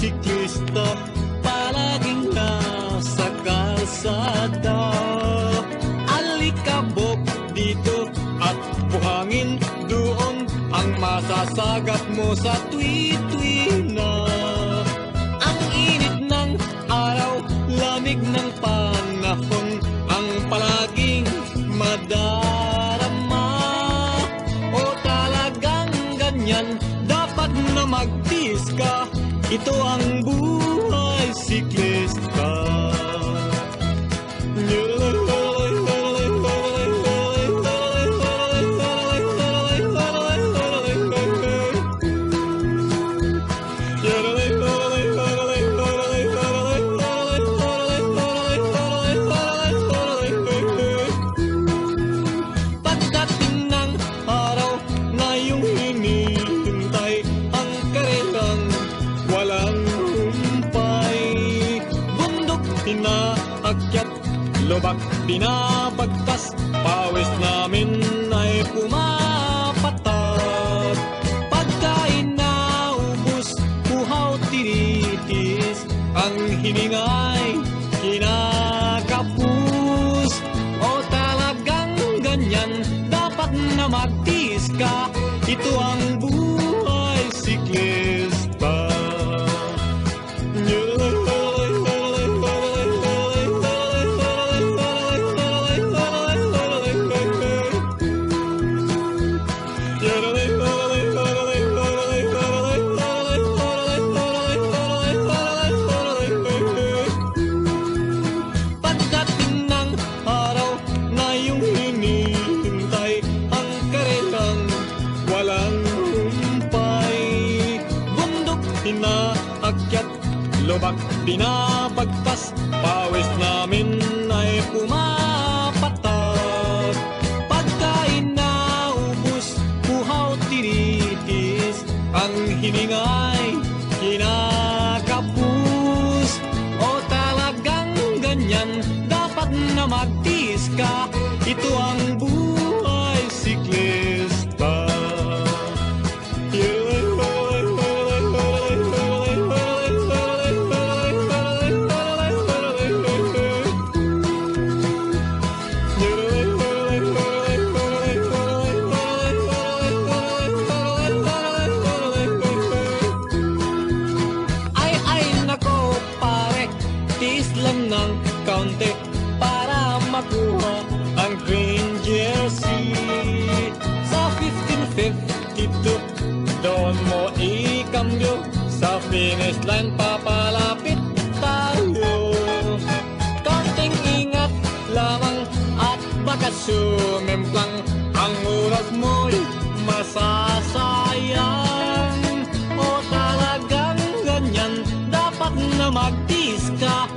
siklista, palaging nasa kalsada. Alikabok dito at buhangin doon, ang masasagat mo sa tuwi-tuwi na. Ang init ng araw, lamig ng panahon, ang palaging madarama. O talagang ganyan, dapat na magtiis ka. Ito ang buhay siklista. Pagdating ng araw na iyong hinihintay, ang karelang walang humpay. Bundok inaakyat, lubak binabagtas, pawis namin ay pumapatak. Pagkain na ubos, uhaw tinitiis, ang hiningay kinakapus. O talagang ganyan, dapat na magtiis ka. Ito ang buhay siklista. Pagdating ng araw na iyong hinihintay, ang karelang walang humpay. Bundok inaakyat, lubak binabagtas, pawis namin ay pumapatak. Pagkain na ubos, uhaw tinitiis, ang hiningay kinakapus. O talagang ganyan, dapat na magtiis ka. Ito ang buhay siklista. Ay nako pare, tiis lang ng kaunti para makuha ang green jersey. Sa 1552, doon mo ikambyo, sa finish line papalapit tayo. Kaunting ingat lamang at baka sumemplang, ang oras mo'y masasayang. O talagang ganyan, dapat na magtiis ka.